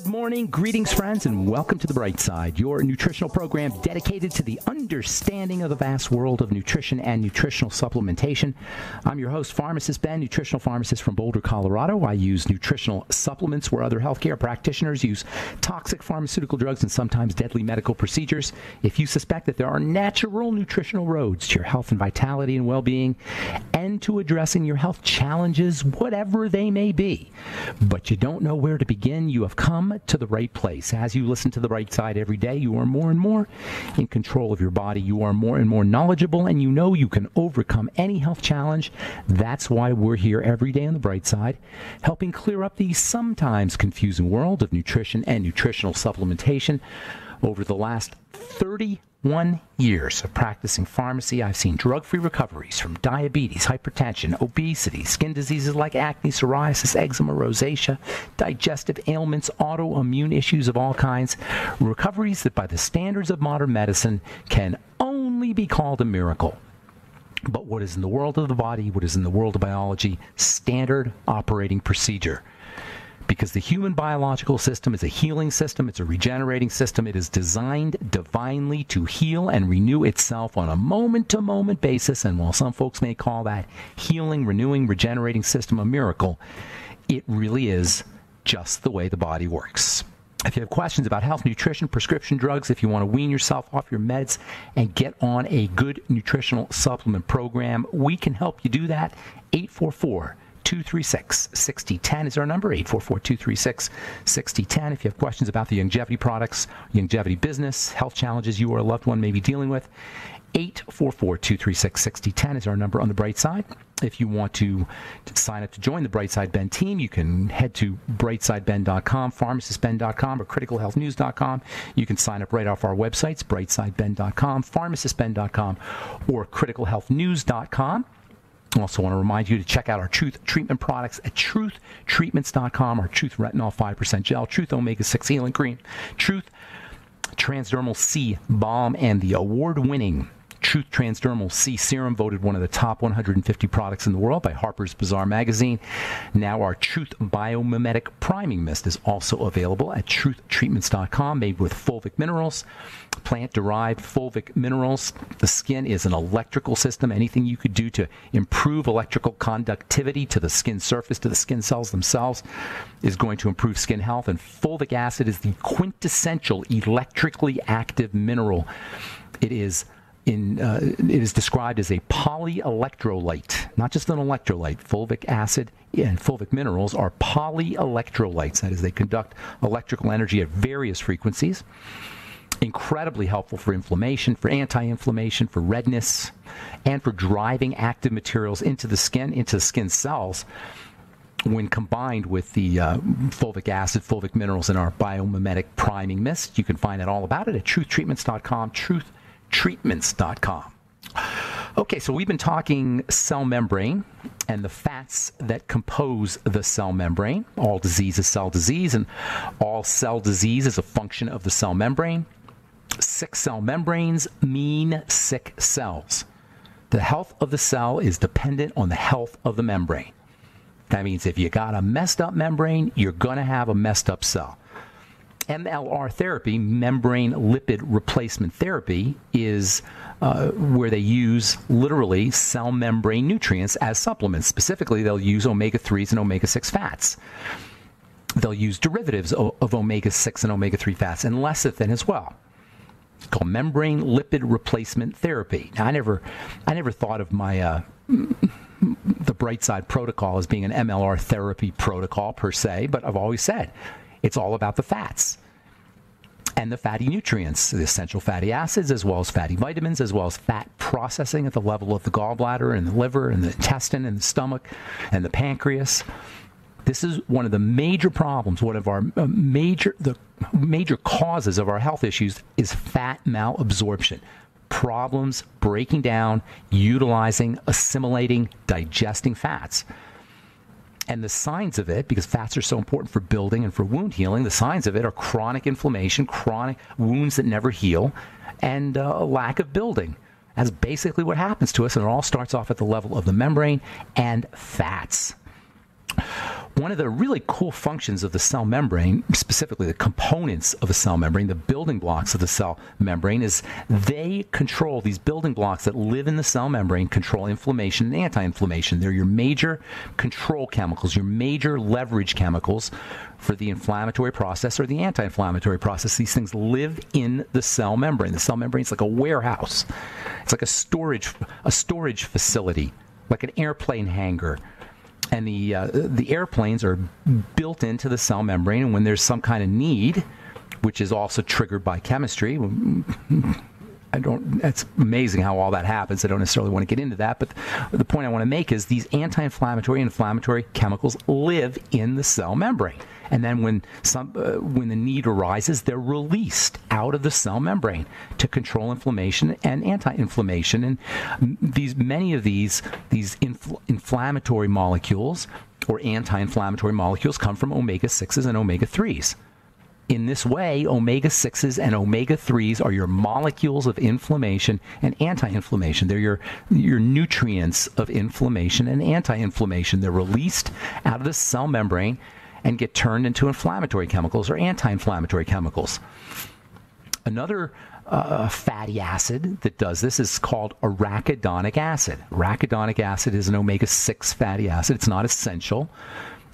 Good morning, greetings, friends, and welcome to The Bright Side, your nutritional program dedicated to the understanding of the vast world of nutrition and nutritional supplementation. I'm your host, Pharmacist Ben, nutritional pharmacist from Boulder, Colorado. I use nutritional supplements where other healthcare practitioners use toxic pharmaceutical drugs and sometimes deadly medical procedures. If you suspect that there are natural nutritional roads to your health and vitality and well-being and to addressing your health challenges, whatever they may be, but you don't know where to begin, you have come to the right place. As you listen to The Bright Side every day, you are more and more in control of your body. You are more and more knowledgeable, and you know you can overcome any health challenge. That's why we're here every day on The Bright Side, helping clear up the sometimes confusing world of nutrition and nutritional supplementation. Over the last 31 years of practicing pharmacy, I've seen drug-free recoveries from diabetes, hypertension, obesity, skin diseases like acne, psoriasis, eczema, rosacea, digestive ailments, autoimmune issues of all kinds. Recoveries that by the standards of modern medicine can only be called a miracle. But what is in the world of the body, what is in the world of biology, standard operating procedure. Because the human biological system is a healing system, it's a regenerating system. It is designed divinely to heal and renew itself on a moment-to-moment basis. And while some folks may call that healing, renewing, regenerating system a miracle, it really is just the way the body works. If you have questions about health, nutrition, prescription drugs, if you want to wean yourself off your meds and get on a good nutritional supplement program, we can help you do that. 844-236-6010 is our number, 844-236-6010. If you have questions about the longevity products, longevity business, health challenges you or a loved one may be dealing with, 844-236-6010 is our number on The Bright Side. If you want to sign up to join the Bright Side Ben team, you can head to brightsideben.com, pharmacistben.com, or criticalhealthnews.com. You can sign up right off our websites, brightsideben.com, pharmacistben.com, or criticalhealthnews.com. I also want to remind you to check out our Truth Treatment products at truthtreatments.com, our Truth Retinol 5% Gel, Truth Omega-6 Healing Cream, Truth Transdermal C Balm, and the award-winning Truth Transdermal C Serum, voted one of the top 150 products in the world by Harper's Bazaar magazine. Now our Truth Biomimetic Priming Mist is also available at truthtreatments.com, made with fulvic minerals, plant-derived fulvic minerals. The skin is an electrical system. Anything you could do to improve electrical conductivity to the skin surface, to the skin cells themselves, is going to improve skin health. And fulvic acid is the quintessential electrically active mineral. It is described as a polyelectrolyte, not just an electrolyte. Fulvic acid and fulvic minerals are polyelectrolytes. That is, they conduct electrical energy at various frequencies. Incredibly helpful for inflammation, for anti-inflammation, for redness, and for driving active materials into the skin cells. When combined with the fulvic acid, fulvic minerals in our biomimetic priming mist, you can find out all about it at truthtreatments.com, truthtreatments.com. Okay, so we've been talking cell membrane and the fats that compose the cell membrane. All disease is cell disease, and all cell disease is a function of the cell membrane. Sick cell membranes mean sick cells. The health of the cell is dependent on the health of the membrane. That means if you got a messed up membrane, you're going to have a messed up cell. MLR therapy, membrane lipid replacement therapy, is where they use literally cell membrane nutrients as supplements. Specifically, they'll use omega-3s and omega-6 fats. They'll use derivatives of omega-6 and omega-3 fats and lecithin as well. It's called membrane lipid replacement therapy. Now, I never thought of my the Bright Side protocol as being an MLR therapy protocol per se, but I've always said it's all about the fats and the fatty nutrients, the essential fatty acids, as well as fatty vitamins, as well as fat processing at the level of the gallbladder and the liver and the intestine and the stomach and the pancreas. This is one of the major problems. One of our major causes of our health issues is fat malabsorption. Problems breaking down, utilizing, assimilating, digesting fats. And the signs of it, because fats are so important for building and for wound healing, the signs of it are chronic inflammation, chronic wounds that never heal, and a lack of building. That's basically what happens to us, and it all starts off at the level of the membrane and fats. one of the really cool functions of the cell membrane, specifically the components of a cell membrane, the building blocks of the cell membrane, is they control, these building blocks that live in the cell membrane control inflammation and anti-inflammation. They're your major control chemicals, your major leverage chemicals for the inflammatory process or the anti-inflammatory process. These things live in the cell membrane. The cell membrane is like a warehouse. It's like a storage facility, like an airplane hangar. And the airplanes are built into the cell membrane, and when there's some kind of need, which is also triggered by chemistry, it's amazing how all that happens. I don't necessarily want to get into that, but the point I want to make is these anti-inflammatory and inflammatory chemicals live in the cell membrane. And then when the need arises, they're released out of the cell membrane to control inflammation and anti-inflammation. And many of these inflammatory molecules or anti-inflammatory molecules come from omega-6s and omega-3s. In this way, omega-6s and omega-3s are your molecules of inflammation and anti-inflammation. They're your nutrients of inflammation and anti-inflammation. They're released out of the cell membrane and get turned into inflammatory chemicals or anti-inflammatory chemicals. Another fatty acid that does this is called arachidonic acid. Arachidonic acid is an omega-6 fatty acid. It's not essential.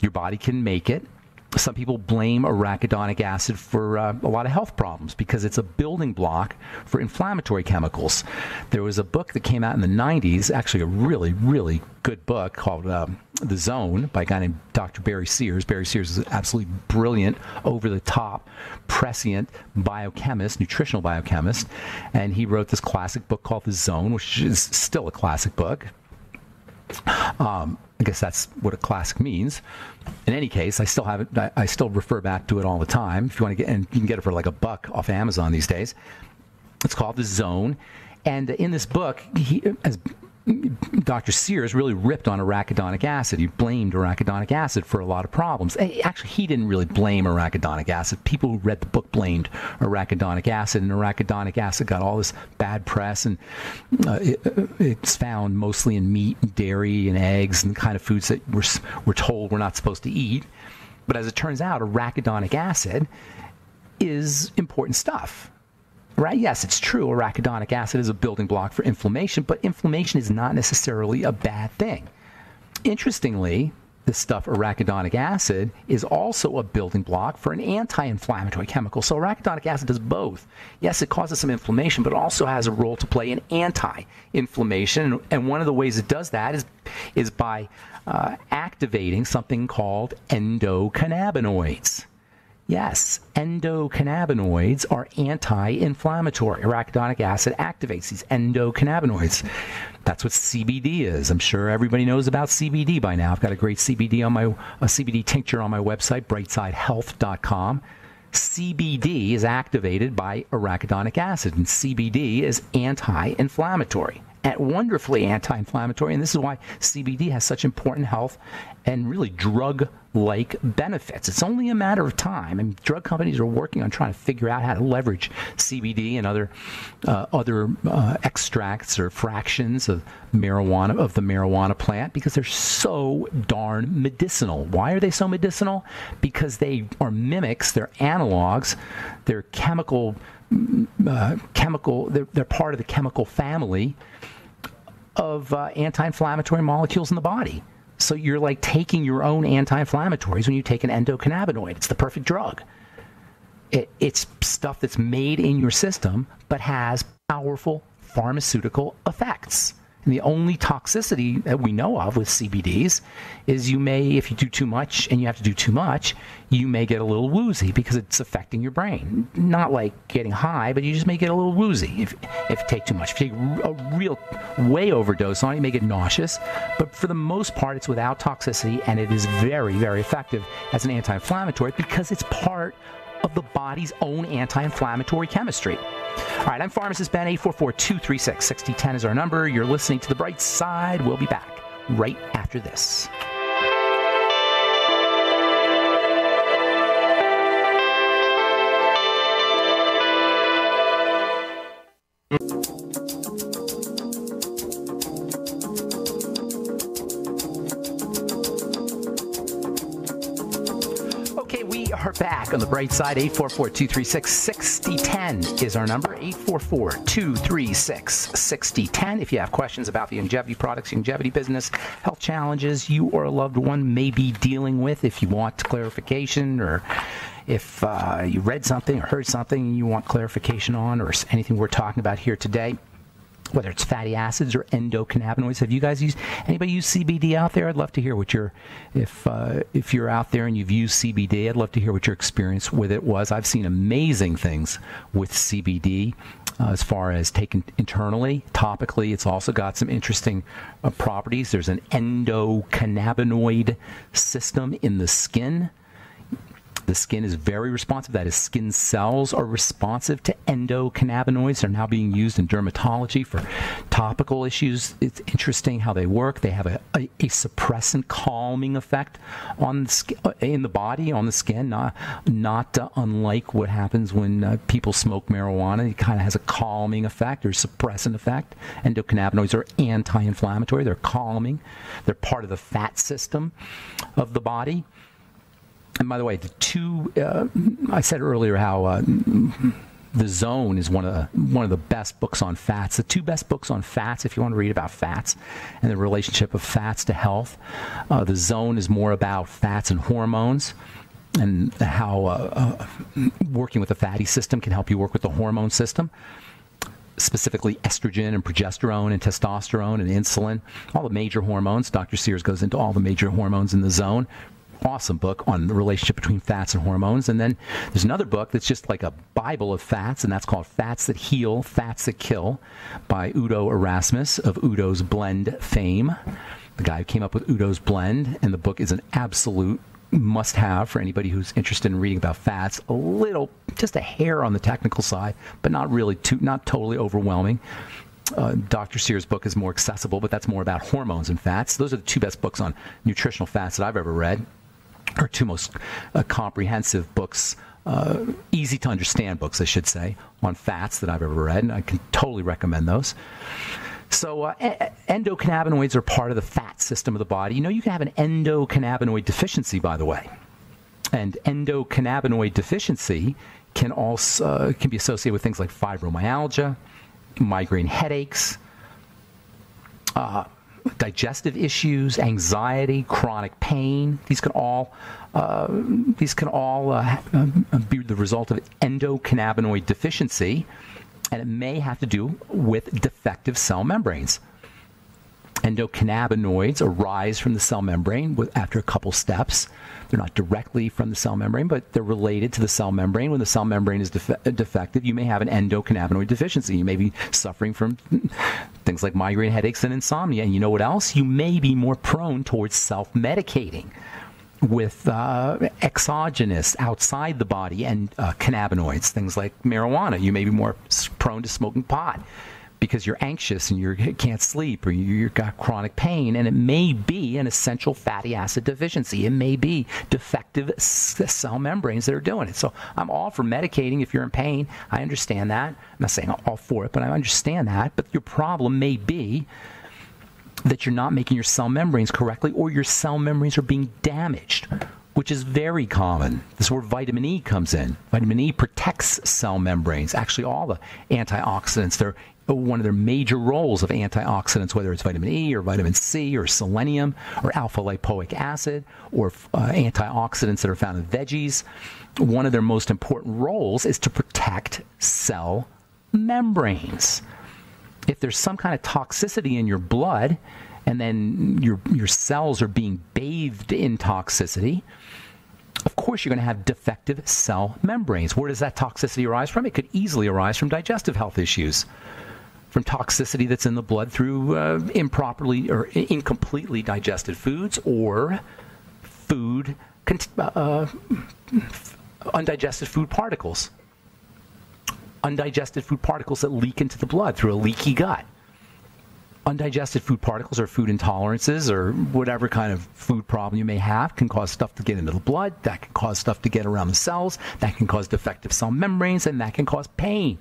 Your body can make it. Some people blame arachidonic acid for a lot of health problems because it's a building block for inflammatory chemicals. There was a book that came out in the 90s, actually a really, really good book called The Zone by a guy named Dr. Barry Sears. Barry Sears is an absolutely brilliant, over-the-top, prescient biochemist, nutritional biochemist, and he wrote this classic book called The Zone, which is still a classic book. I guess that's what a classic means. In any case, I still have it. I still refer back to it all the time. If you want to get, and you can get it for like $1 off Amazon these days. It's called The Zone, and in this book, Dr. Sears really ripped on arachidonic acid. He blamed arachidonic acid for a lot of problems. Actually, he didn't really blame arachidonic acid. People who read the book blamed arachidonic acid, and arachidonic acid got all this bad press, and it's found mostly in meat and dairy and eggs and the kind of foods that we're told we're not supposed to eat. But as it turns out, arachidonic acid is important stuff. Right? Yes, it's true. Arachidonic acid is a building block for inflammation, but inflammation is not necessarily a bad thing. Interestingly, this stuff, arachidonic acid, is also a building block for an anti-inflammatory chemical. So arachidonic acid does both. Yes, it causes some inflammation, but it also has a role to play in anti-inflammation. And one of the ways it does that is by activating something called endocannabinoids. Yes, endocannabinoids are anti-inflammatory. Arachidonic acid activates these endocannabinoids. That's what CBD is. I'm sure everybody knows about CBD by now. I've got a great CBD tincture on my website, brightsidehealth.com. CBD is activated by arachidonic acid, and CBD is anti-inflammatory. Wonderfully anti-inflammatory, and this is why CBD has such important health and really drug-like benefits. It's only a matter of time, and drug companies are working on trying to figure out how to leverage CBD and other extracts or fractions of the marijuana plant because they're so darn medicinal. Why are they so medicinal? Because they are mimics, they're analogs, they're they're part of the chemical family of anti-inflammatory molecules in the body. So you're like taking your own anti-inflammatories when you take an endocannabinoid. It's the perfect drug. It's stuff that's made in your system but has powerful pharmaceutical effects. And the only toxicity that we know of with CBDs is if you do too much, and you have to do too much, you may get a little woozy because it's affecting your brain. Not like getting high, but you just may get a little woozy if you take too much. If you take a real way overdose on it, you may get nauseous. But for the most part, it's without toxicity, and it is very, very effective as an anti-inflammatory because it's part of the body's own anti-inflammatory chemistry. All right, I'm Pharmacist Ben. 844-236-6010 is our number. You're listening to The Bright Side. We'll be back right after this. are back on the bright side. 844-236-6010 is our number. 844-236-6010. If you have questions about the longevity products, longevity business, health challenges you or a loved one may be dealing with, if you want clarification, or if you read something or heard something and you want clarification on, or anything we're talking about here today, whether it's fatty acids or endocannabinoids. Have you guys anybody use CBD out there? I'd love to hear what if you're out there and you've used CBD, I'd love to hear what your experience with it was. I've seen amazing things with CBD as far as taken internally. Topically, it's also got some interesting properties. There's an endocannabinoid system in the skin. The skin is very responsive. That is, skin cells are responsive to endocannabinoids. They're now being used in dermatology for topical issues. It's interesting how they work. They have a suppressant, calming effect on the skin, in the body, on the skin, not unlike what happens when people smoke marijuana. It kind of has a calming effect or suppressant effect. Endocannabinoids are anti-inflammatory. They're calming. They're part of the fat system of the body. And by the way, I said earlier how The Zone is one of the best books on fats. The two best books on fats, if you want to read about fats and the relationship of fats to health. The Zone is more about fats and hormones, and how working with the fatty system can help you work with the hormone system, specifically estrogen and progesterone and testosterone and insulin, all the major hormones. Dr. Sears goes into all the major hormones in The Zone. Awesome book on the relationship between fats and hormones. And then there's another book that's just like a Bible of fats, and that's called Fats That Heal, Fats That Kill by Udo Erasmus of Udo's Blend fame, the guy who came up with Udo's Blend. And the book is an absolute must-have for anybody who's interested in reading about fats. Just a hair on the technical side, but not totally overwhelming. Dr. Sears' book is more accessible, but that's more about hormones and fats. Those are the two best books on nutritional fats that I've ever read, or two most comprehensive books, easy to understand books, I should say, on fats that I've ever read, and I can totally recommend those. So endocannabinoids are part of the fat system of the body. You can have an endocannabinoid deficiency, by the way. And endocannabinoid deficiency can be associated with things like fibromyalgia, migraine headaches, digestive issues, anxiety, chronic pain. These can all be the result of endocannabinoid deficiency, and it may have to do with defective cell membranes. Endocannabinoids arise from the cell membrane after a couple steps. They're not directly from the cell membrane, but they're related to the cell membrane. When the cell membrane is defective, you may have an endocannabinoid deficiency. You may be suffering from things like migraine headaches and insomnia. And you know what else? You may be more prone towards self-medicating with exogenous, outside the body, and cannabinoids, things like marijuana. You may be more prone to smoking pot because you're anxious and you can't sleep, or you've got chronic pain, and it may be an essential fatty acid deficiency. It may be defective cell membranes that are doing it. So I'm all for medicating if you're in pain. I understand that. I'm not saying I'm all for it, but I understand that. But your problem may be that you're not making your cell membranes correctly, or your cell membranes are being damaged, which is very common. This is where vitamin E comes in. Vitamin E protects cell membranes. Actually, all the antioxidants, they're one of their major roles of antioxidants, whether it's vitamin E or vitamin C or selenium or alpha lipoic acid or antioxidants that are found in veggies. One of their most important roles is to protect cell membranes. If there's some kind of toxicity in your blood, and then your cells are being bathed in toxicity, of course you're going to have defective cell membranes. Where does that toxicity arise from? It could easily arise from digestive health issues, from toxicity that's in the blood through improperly or incompletely digested foods, or undigested food particles. Undigested food particles that leak into the blood through a leaky gut. Undigested food particles or food intolerances or whatever kind of food problem you may have can cause stuff to get into the blood. That can cause stuff to get around the cells. That can cause defective cell membranes, and that can cause pain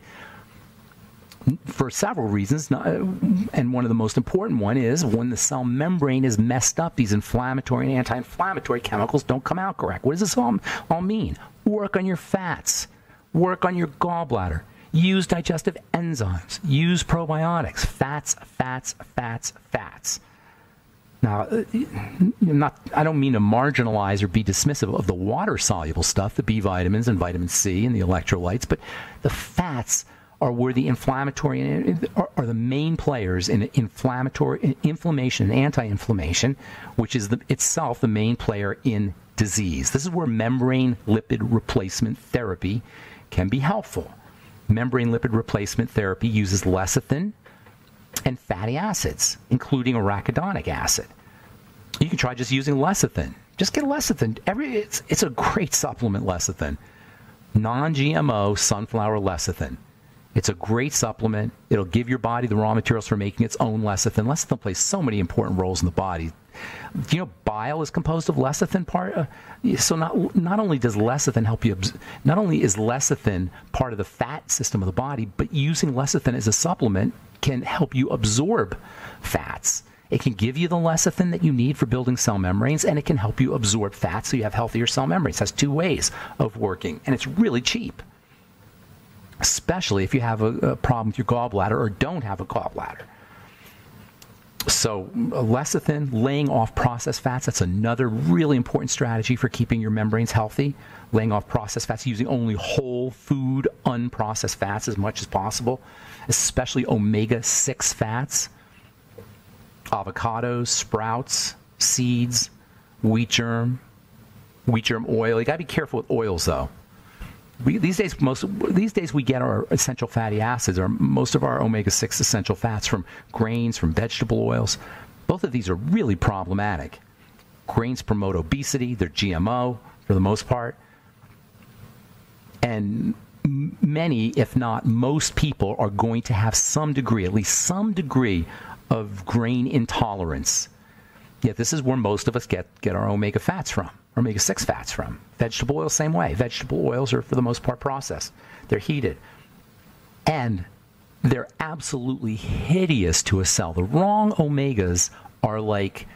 for several reasons. And one of the most important one is when the cell membrane is messed up, these inflammatory and anti-inflammatory chemicals don't come out correct. What does this all mean? Work on your fats. Work on your gallbladder. Use digestive enzymes. Use probiotics. Fats, fats, fats, fats. Now, I don't mean to marginalize or be dismissive of the water-soluble stuff, the B vitamins and vitamin C and the electrolytes, but the fats are where the inflammatory are the main players in inflammation and anti-inflammation, which is itself the main player in disease. This is where membrane lipid replacement therapy can be helpful. Membrane lipid replacement therapy uses lecithin and fatty acids, including arachidonic acid. You can try just using lecithin. Just get lecithin. It's a great supplement, lecithin. Non-GMO sunflower lecithin. It's a great supplement. It'll give your body the raw materials for making its own lecithin. Lecithin plays so many important roles in the body. Do you know bile is composed of lecithin part? So not only does lecithin help you, not only is lecithin part of the fat system of the body, but using lecithin as a supplement can help you absorb fats. It can give you the lecithin that you need for building cell membranes, and it can help you absorb fat so you have healthier cell membranes. It has two ways of working, and it's really cheap, especially if you have a problem with your gallbladder or don't have a gallbladder. So lecithin, laying off processed fats, that's another really important strategy for keeping your membranes healthy. Laying off processed fats, using only whole food, unprocessed fats as much as possible, especially omega-6 fats, avocados, sprouts, seeds, wheat germ oil. You got to be careful with oils, though. These days we get our essential fatty acids, or most of our omega-6 essential fats, from grains, from vegetable oils. Both of these are really problematic. Grains promote obesity. They're GMO for the most part. And many, if not most people, are going to have some degree, at least some degree, of grain intolerance. Yet this is where most of us get our omega fats from. Omega-6 fats from. Vegetable oils, same way. Vegetable oils are, for the most part, processed. They're heated. And they're absolutely hideous to a cell. The wrong omegas are like,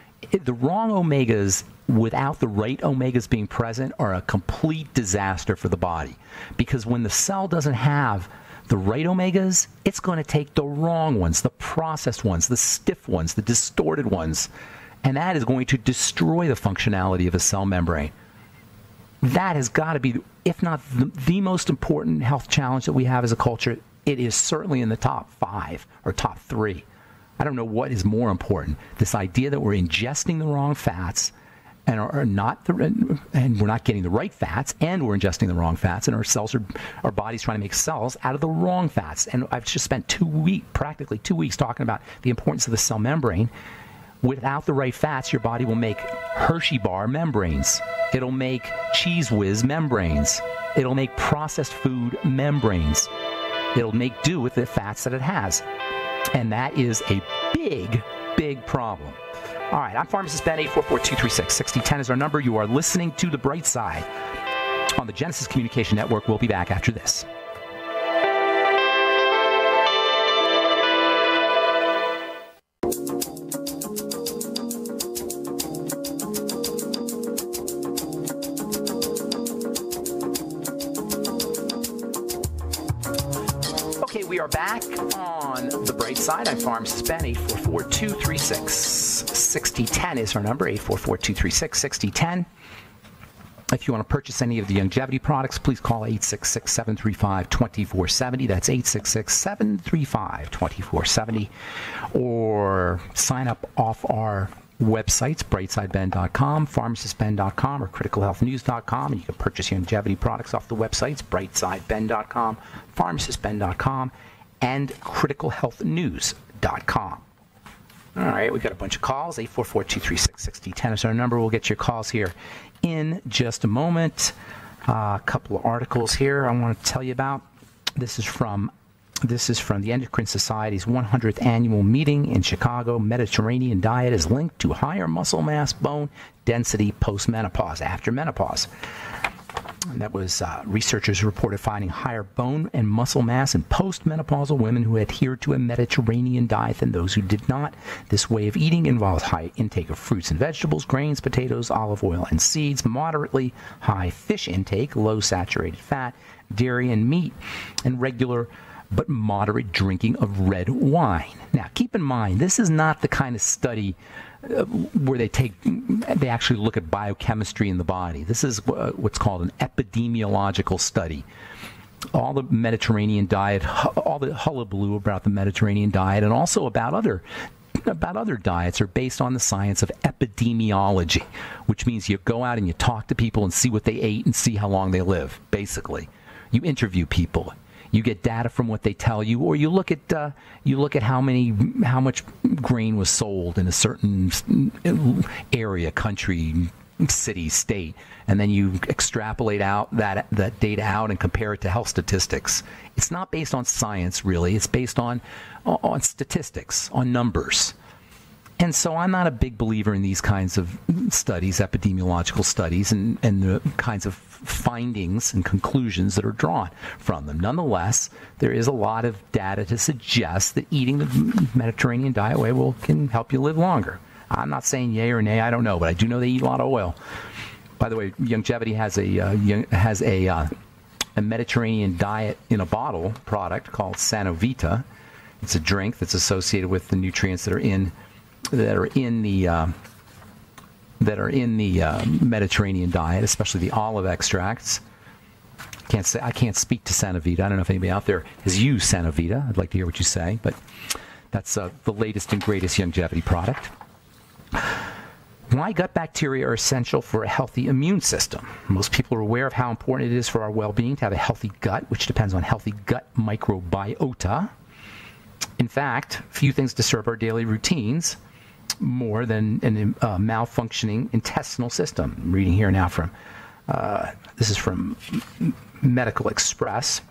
the wrong omegas without the right omegas being present are a complete disaster for the body. Because when the cell doesn't have the right omegas, it's going to take the wrong ones, the processed ones, the stiff ones, the distorted ones, and that is going to destroy the functionality of a cell membrane. That has got to be, if not the most important health challenge that we have as a culture. It is certainly in the top 5 or top 3. I don't know what is more important. This idea that we're ingesting the wrong fats and and we're not getting the right fats, and we're ingesting the wrong fats, and our body's trying to make cells out of the wrong fats. And I've just spent practically 2 weeks talking about the importance of the cell membrane. Without the right fats, your body will make Hershey bar membranes. It'll make Cheese Whiz membranes. It'll make processed food membranes. It'll make do with the fats that it has. And that is a big, big problem. All right, I'm Pharmacist Ben. 844-236-6010 is our number. You are listening to The Bright Side on the Genesis Communication Network. We'll be back after this. We are back on The Bright Side. I'm Pharmacist Ben. 844-236-6010 is our number. 844-236-6010. If you want to purchase any of the longevity products, please call 866-735-2470. That's 866-735-2470. Or sign up off our websites, brightsideben.com, pharmacistben.com, or criticalhealthnews.com, and you can purchase your longevity products off the websites, brightsideben.com, pharmacistben.com, and criticalhealthnews.com. All right, we got a bunch of calls. 844-236-6010 is our number. We'll get your calls here in just a moment. A couple of articles here I want to tell you about. This is from the Endocrine Society's 100th annual meeting in Chicago. Mediterranean diet is linked to higher muscle mass, bone density post-menopause, after menopause. And that was researchers reported finding higher bone and muscle mass in postmenopausal women who adhered to a Mediterranean diet than those who did not. This way of eating involves high intake of fruits and vegetables, grains, potatoes, olive oil, and seeds, moderately high fish intake, low saturated fat, dairy and meat, and regular but moderate drinking of red wine. Now, keep in mind, this is not the kind of study where they actually look at biochemistry in the body. This is what's called an epidemiological study. All the Mediterranean diet, all the hullabaloo about the Mediterranean diet, and also about other diets are based on the science of epidemiology, which means you go out and you talk to people and see what they ate and see how long they live. Basically, you interview people. You get data from what they tell you, or you look at how much grain was sold in a certain area, country, city, state, and then you extrapolate out that data out and compare it to health statistics. It's not based on science, really. It's based on statistics, on numbers. And so I'm not a big believer in these kinds of studies, epidemiological studies, and the kinds of findings and conclusions that are drawn from them. Nonetheless, there is a lot of data to suggest that eating the Mediterranean diet way can help you live longer. I'm not saying yay or nay, I don't know, but I do know they eat a lot of oil. By the way, Longevity has a Mediterranean diet in a bottle product called Sanovita. It's a drink that's associated with the nutrients that are in the Mediterranean diet, especially the olive extracts. I can't speak to Sanovita. I don't know if anybody out there has used Sanovita. I'd like to hear what you say, but that's the latest and greatest Longevity product. Why gut bacteria are essential for a healthy immune system. Most people are aware of how important it is for our well-being to have a healthy gut, which depends on healthy gut microbiota. In fact, few things disturb our daily routines more than a malfunctioning intestinal system. I'm reading here now from, this is from Medical Express.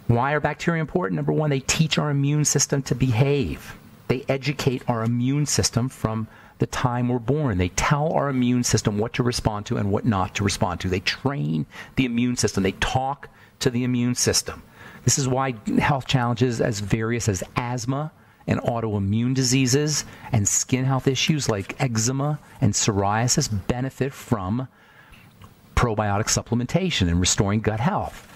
Why are bacteria important? Number one, they teach our immune system to behave. They educate our immune system from the time we're born. They tell our immune system what to respond to and what not to respond to. They train the immune system. They talk to the immune system. This is why health challenges as various as asthma and autoimmune diseases and skin health issues like eczema and psoriasis benefit from probiotic supplementation and restoring gut health.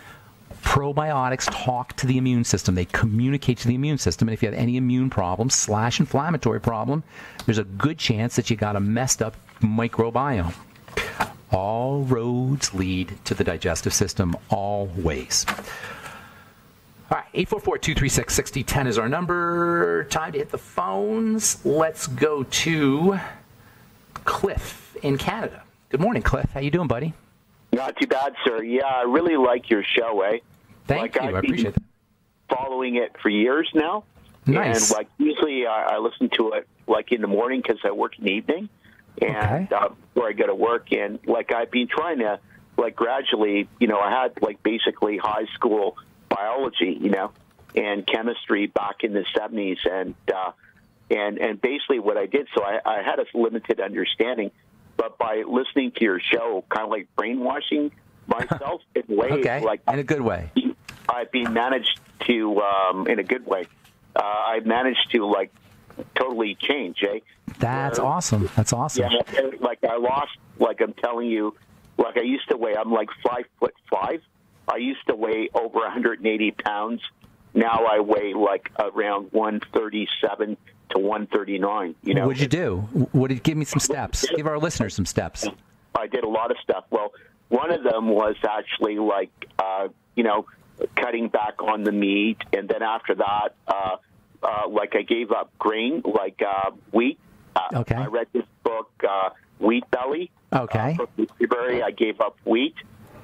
Probiotics talk to the immune system. They communicate to the immune system. And if you have any immune problem / inflammatory problem, there's a good chance that you got a messed up microbiome. All roads lead to the digestive system, always. All right, 844-236-6010 is our number. Time to hit the phones. Let's go to Cliff in Canada. Good morning, Cliff. How you doing, buddy? Not too bad, sir. Yeah, I really like your show, eh? Thank you. I appreciate that. Following it for years now. Nice. And usually I listen to it in the morning because I work in the evening, and before I go to work. And I've been trying to gradually, I had basically high school biology, and chemistry back in the 70s, and basically what I did. So I had a limited understanding. But by listening to your show, kind of like brainwashing myself in ways, in a good way. I've been managed to, in a good way, I've managed to totally change. That's awesome. That's awesome. Yeah, I lost. I'm telling you, I used to weigh. I'm 5'5". I used to weigh over 180 pounds. Now I weigh around 137 to 139. What'd you do? Give me some steps. Give our listeners some steps. I did a lot of stuff. Well, one of them was actually cutting back on the meat, and then after that, I gave up grain, wheat. Okay. I read this book, Wheat Belly. Okay. From Berry. I gave up wheat.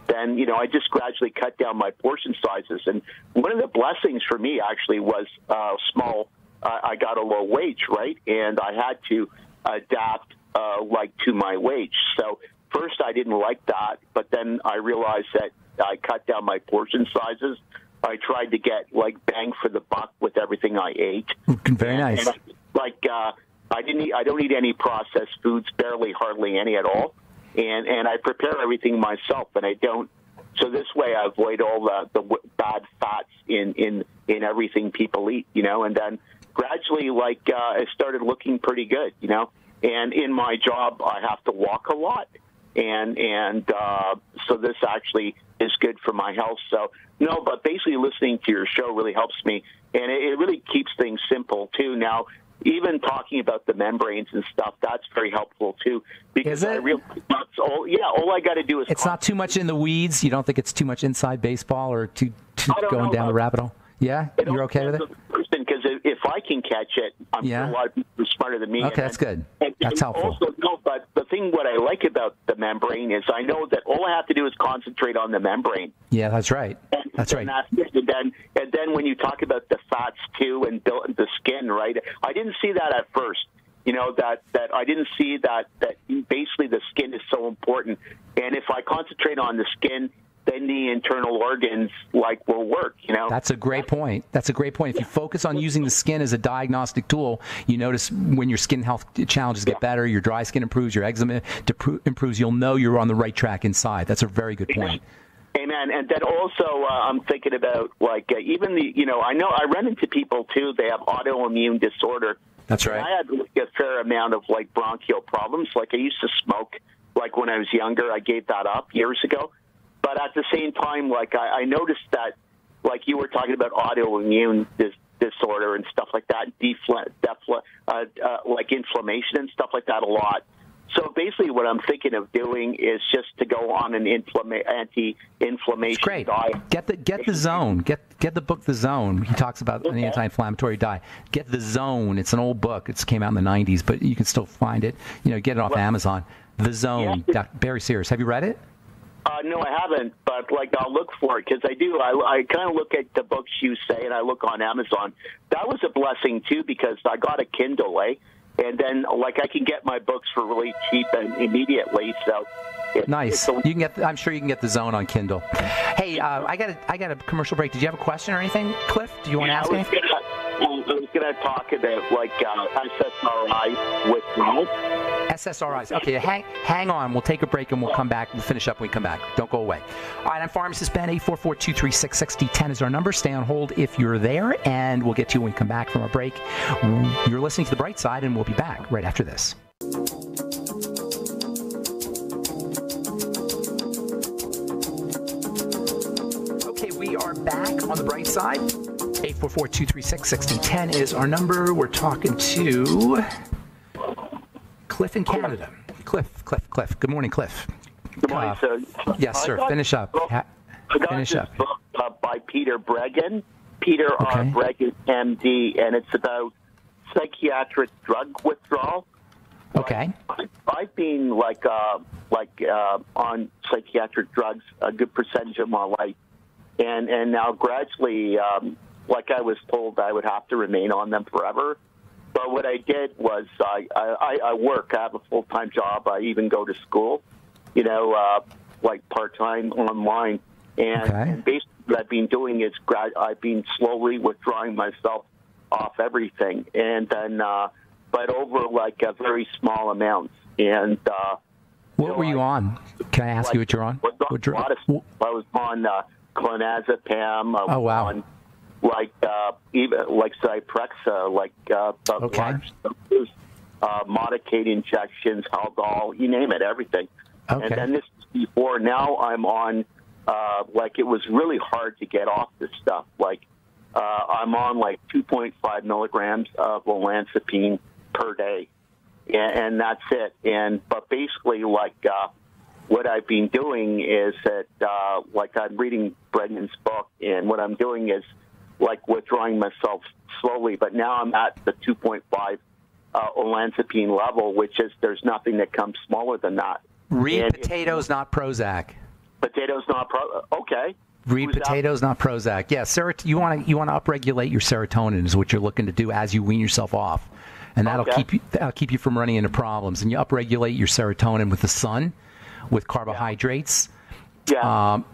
Then, I just gradually cut down my portion sizes. And one of the blessings for me actually was I got a low wage, right? And I had to adapt, to my wage. So first I didn't like that, but then I realized that I cut down my portion sizes. I tried to get, bang for the buck with everything I ate. Very nice. And, I don't eat any processed foods, hardly any at all. and I prepare everything myself, and I don't. So this way, I avoid all the bad fats in everything people eat, and then gradually, it started looking pretty good, And in my job, I have to walk a lot, and so this actually is good for my health. So no, but basically listening to your show really helps me, and it really keeps things simple too. Now, even talking about the membranes and stuff, that's very helpful too. Because all I got to do is. It's not too much in the weeds. You don't think it's too much inside baseball or too going down the rabbit hole? Yeah, you're okay with it? Because if I can catch it, I'm sure a lot of people are smarter than me. Okay, that's good. That's helpful. Also, but the thing what I like about the membrane is I know that all I have to do is concentrate on the membrane. Yeah, that's right. That's right. And then when you talk about the fats too and the skin, right? I didn't see that at first. That I didn't see that basically the skin is so important. And if I concentrate on the skin, then the internal organs will work, That's a great point. If you focus on using the skin as a diagnostic tool, you notice when your skin health challenges get better, your dry skin improves, your eczema improves, you'll know you're on the right track inside. That's a very good point. Amen. And then also I'm thinking about even I run into people too, they have autoimmune disorder. That's right. And I had a fair amount of bronchial problems. I used to smoke when I was younger. I gave that up years ago. But at the same time, I noticed that, you were talking about autoimmune disorder and stuff like that, inflammation and stuff like that a lot. So basically what I'm thinking of doing is just to go on an anti-inflammation diet. Get the Zone. Get the book The Zone. He talks about an anti-inflammatory diet. Get The Zone. It's an old book. It came out in the 90s, but you can still find it. Get it off Amazon. The Zone. Yeah. Barry Sears. Have you read it? No, I haven't, but I'll look for it because I do. I kind of look at the books you say, and I look on Amazon. That was a blessing too because I got a Kindle, and then I can get my books for really cheap and immediately. So nice. You can get. I'm sure you can get The Zone on Kindle. Hey, I got a commercial break. Did you have a question or anything, Cliff? Do you want to ask anything? I was going to talk about SSRI withdrawal. SSRIs. Okay, hang on. We'll take a break and we'll come back. We'll finish up when we come back. Don't go away. All right, I'm Pharmacist Ben. 844-236-6010 is our number. Stay on hold if you're there, and we'll get to you when we come back from our break. You're listening to The Bright Side, and we'll be back right after this. Okay, we are back on The Bright Side. 844-236-6010 is our number. We're talking to Cliff in Canada. Cliff. Good morning, Cliff. Good morning, sir. Yes, sir. Finish up. Finish up. Book by Peter Breggin. Peter R. Breggin, MD, and it's about psychiatric drug withdrawal. Okay. I've been on psychiatric drugs a good percentage of my life, and now gradually, I was told I would have to remain on them forever. But what I did was I work. I have a full-time job. I even go to school, part-time online. And basically what I've been doing is I've been slowly withdrawing myself off everything. And then, but over very small amounts. And what were you on? Can I ask you what you're on? I was on clonazepam. Oh, wow. On, even Zyprexa, Modicate injections, Haldol, you name it, everything. Okay. And then this is before. Now I'm on, it was really hard to get off this stuff. I'm on 2.5 milligrams of olanzapine per day, and that's it. But basically, what I've been doing is that, I'm reading Brendan's book, and what I'm doing is withdrawing myself slowly. But now I'm at the 2.5 olanzapine level, which is there's nothing that comes smaller than that. Read potatoes, not Prozac. Potatoes, not Okay. Read potatoes, not Prozac. Yeah, you want to upregulate your serotonin is what you're looking to do as you wean yourself off, and that'll keep you from running into problems. And you upregulate your serotonin with the sun, with carbohydrates.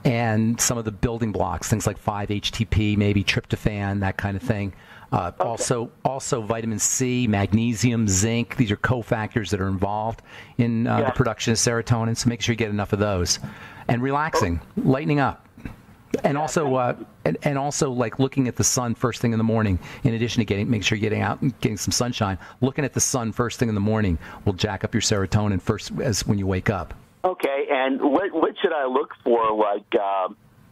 And some of the building blocks, things like 5-HTP, maybe tryptophan, that kind of thing. Also vitamin C, magnesium, zinc. These are cofactors that are involved in the production of serotonin. So make sure you get enough of those. And relaxing, lightening up. And also, like looking at the sun first thing in the morning. In addition to make sure you're getting out and getting some sunshine, looking at the sun first thing in the morning will jack up your serotonin first as when you wake up. Okay, and what should I look for,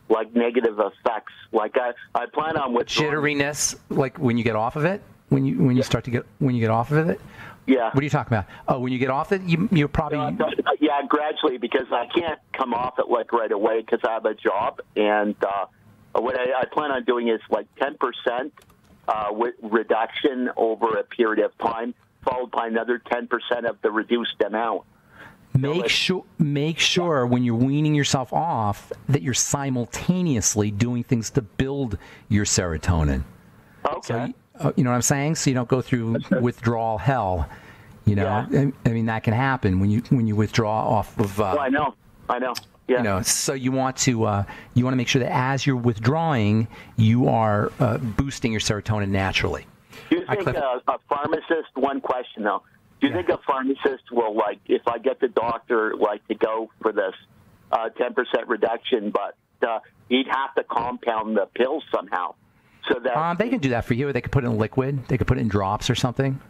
like negative effects? Like I plan on withdrawing. Jitteriness, like when you get off of it, when you get off of it. Yeah. What are you talking about? Oh, when you get off it, you're probably... Yeah, gradually, because I can't come off it like right away because I have a job. And what I plan on doing is like 10% reduction over a period of time, followed by another 10% of the reduced amount. Make sure when you're weaning yourself off that you're simultaneously doing things to build your serotonin. Okay. So, you know what I'm saying? So you don't go through withdrawal hell. You know, yeah. I mean that can happen when you withdraw off of. Well, I know. Yeah. You know, so you want to make sure that as you're withdrawing, you are boosting your serotonin naturally. Do you think a pharmacist? One question though. Do you think a pharmacist will, like, if I get the doctor like to go for this 10% reduction, but he'd have to compound the pills somehow? So that they can do that for you. They could put it in liquid. They could put it in drops or something.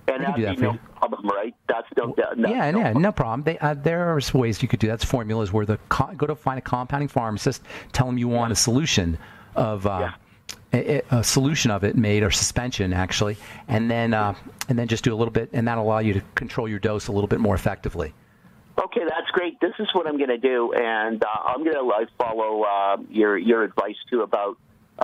And that'd be no problem, right? That's no problem. There are ways you could do that. It's formulas where go to find a compounding pharmacist, tell them you want a solution of a solution of it made, or suspension actually, and then just do a little bit, and that'll allow you to control your dose a little bit more effectively. Okay, that's great. This is what I'm going to do, and I'm going to follow your advice too about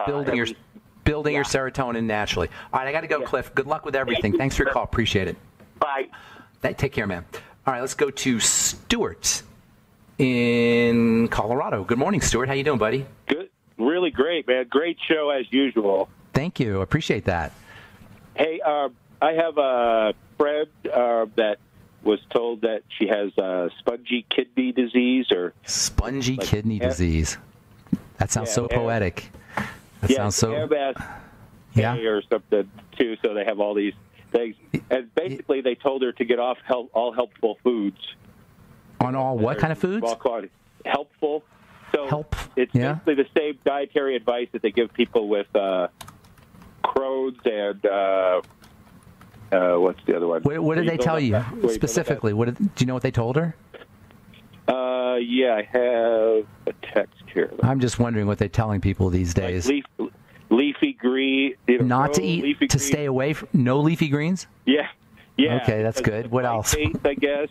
building your serotonin naturally. All right, I got to go, Cliff. Good luck with everything. Thanks for your call. Appreciate it. Bye. Take care, man. All right, let's go to Stuart in Colorado. Good morning, Stuart. How you doing, buddy? Good. Really great, man. Great show as usual. Thank you. Appreciate that. Hey, I have a friend that was told that she has spongy kidney disease spongy kidney disease. That sounds so poetic. That sounds so. Or something too. So they have all these things, and basically they told her to get off all helpful foods. On all what kind of foods? Helpful. So it's basically the same dietary advice that they give people with Crohn's and what's the other one? What did they tell you specifically? Do you know what they told her? Yeah, I have a text here. I'm just wondering what they're telling people these days. Like leafy green. Not to eat, to stay away from no leafy greens? Yeah. Okay, that's good. What else? Phytates, I guess.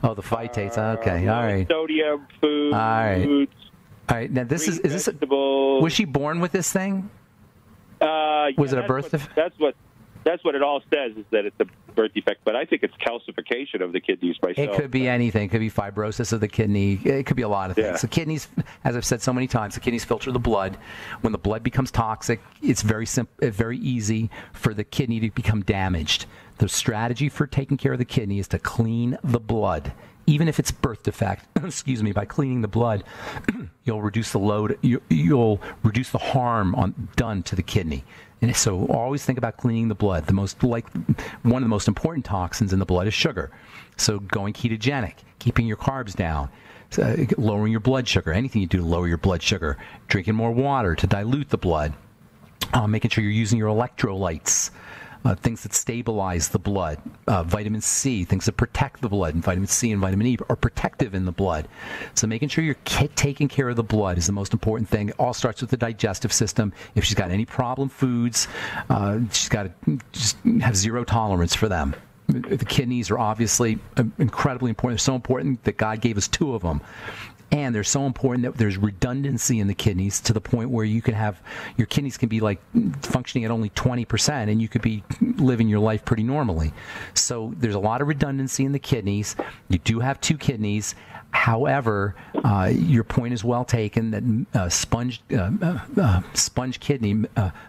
Oh, the phytates. Okay, all right. Sodium foods. All right. Now was she born with this thing? Was it a birth defect? That's what it all says, is that it's a birth defect, but I think it's calcification of the kidneys myself. It could be anything. It could be fibrosis of the kidney. It could be a lot of things. Yeah. The kidneys, as I've said so many times, the kidneys filter the blood. When the blood becomes toxic, it's very easy for the kidney to become damaged. The strategy for taking care of the kidney is to clean the blood. Even if it's birth defect, by cleaning the blood, you'll reduce the load. You'll reduce the harm done to the kidney. And so always think about cleaning the blood. One of the most important toxins in the blood is sugar. So going ketogenic, keeping your carbs down, lowering your blood sugar, anything you do to lower your blood sugar, drinking more water to dilute the blood, making sure you're using your electrolytes, things that stabilize the blood, vitamin C, things that protect the blood, and vitamin C and vitamin E are protective in the blood. So making sure you're taking care of the blood is the most important thing. It all starts with the digestive system. If she's got any problem foods, she's got to just have zero tolerance for them. The kidneys are obviously incredibly important. They're so important that God gave us two of them. And they're so important that there's redundancy in the kidneys to the point where you can have your kidneys can be like functioning at only 20%, and you could be living your life pretty normally. So there's a lot of redundancy in the kidneys. You do have two kidneys. However, your point is well taken that sponge kidney,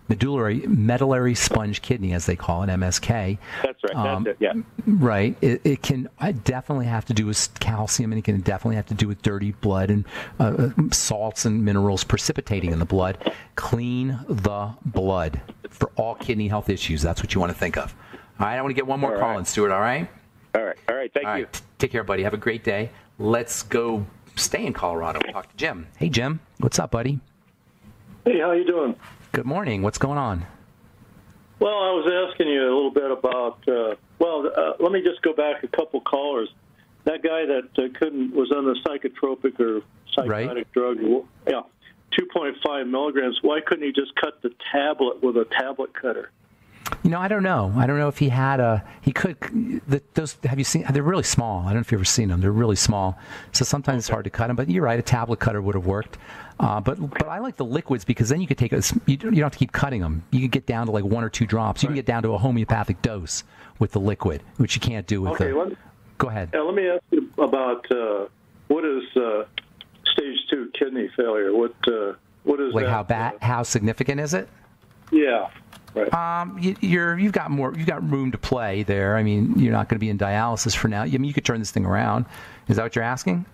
medullary sponge kidney, as they call it, MSK. That's right. That's it. Yeah. Right. It can definitely have to do with calcium, and it can definitely have to do with dirty blood and salts and minerals precipitating in the blood. Clean the blood for all kidney health issues. That's what you want to think of. All right. I want to get one more call in, Stuart. All right. All right. Thank you. Take care, buddy. Have a great day. Let's go stay in Colorado. Talk to Jim. Hey, Jim. What's up, buddy? Hey, how you doing? Good morning. What's going on? Well, I was asking you a little bit about, let me just go back a couple callers. That guy that was on the psychotropic or psychotic drug, 2.5 milligrams, why couldn't he just cut the tablet with a tablet cutter? I don't know. I don't know if he had he could. Those, have you seen? They're really small. I don't know if you've ever seen them. They're really small. So sometimes it's hard to cut them. But you're right. A tablet cutter would have worked. But I like the liquids because then you could take you don't have to keep cutting them. You could get down to like 1 or 2 drops. You can get down to a homeopathic dose with the liquid, which you can't do with the. Go ahead. Let me ask you about what is stage 2 kidney failure? What is like that? How significant is it? Yeah. Right. You've got room to play there. I mean, you're not going to be in dialysis for now. I mean, you could turn this thing around. Is that what you're asking?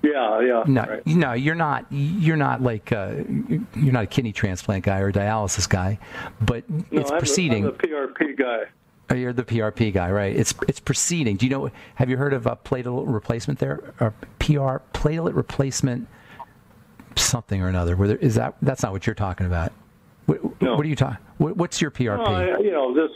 Yeah. No, right. no, you're not. You're not like you're not a kidney transplant guy or a dialysis guy, but it's proceeding. I'm the PRP guy. Oh, you're the PRP guy, right? It's proceeding. Do you know? Have you heard of platelet replacement there, or platelet replacement, something or another? That's not what you're talking about. No. What are you talking? What's your PRP? This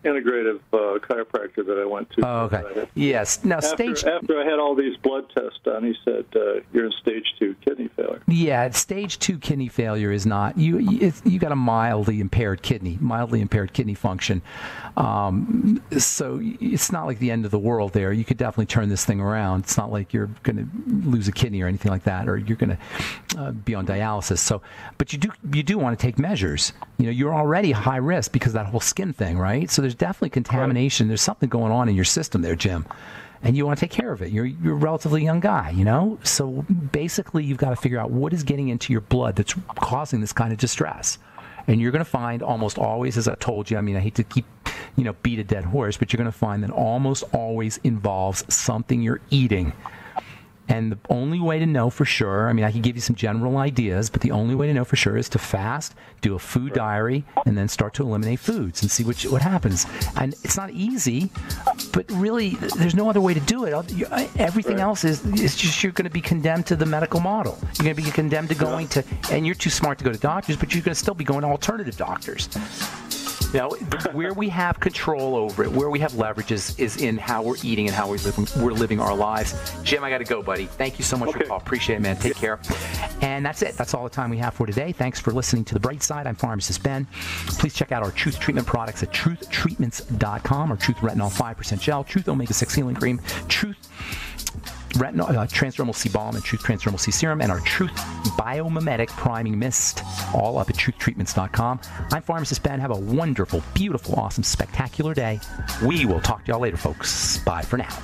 integrative chiropractor that I went to. Oh, okay. Yes. Now, after I had all these blood tests done, he said you're in stage 2 kidney failure. Yeah, stage 2 kidney failure is not you got a mildly impaired kidney function. So it's not like the end of the world there. You could definitely turn this thing around. It's not like you're going to lose a kidney or anything like that, or you're going to be on dialysis. So, but you do want to take measures. You're already high risk because of that whole skin thing, right? So there's definitely contamination. Right. There's something going on in your system there, Jim. And you want to take care of it. You're a relatively young guy, So basically, you've got to figure out what is getting into your blood that's causing this kind of distress. And you're going to find almost always, as I told you, I mean, I hate to keep, beat a dead horse, but you're going to find that almost always involves something you're eating. And the only way to know for sure, I mean, I can give you some general ideas, but the only way to know for sure is to fast, do a food diary, and then start to eliminate foods and see what happens. And it's not easy, but really, there's no other way to do it. Everything else is just you're going to be condemned to the medical model. You're going to be condemned to going to, and you're too smart to go to doctors, but you're going to still be going to alternative doctors. Where we have control over it, where we have leverage is in how we're eating and how we're living our lives. Jim, I got to go, buddy. Thank you so much for the call. Appreciate it, man. Take care. And that's it. That's all the time we have for today. Thanks for listening to The Bright Side. I'm Pharmacist Ben. Please check out our Truth Treatment products at truthtreatments.com, or Truth Retinol 5% Gel, Truth Omega-6 Healing Cream, Truth Retinol, Transdermal C Balm, and Truth Transdermal C Serum, and our Truth Biomimetic Priming Mist, all up at truthtreatments.com. I'm Pharmacist Ben. Have a wonderful, beautiful, awesome, spectacular day. We will talk to y'all later, folks. Bye for now.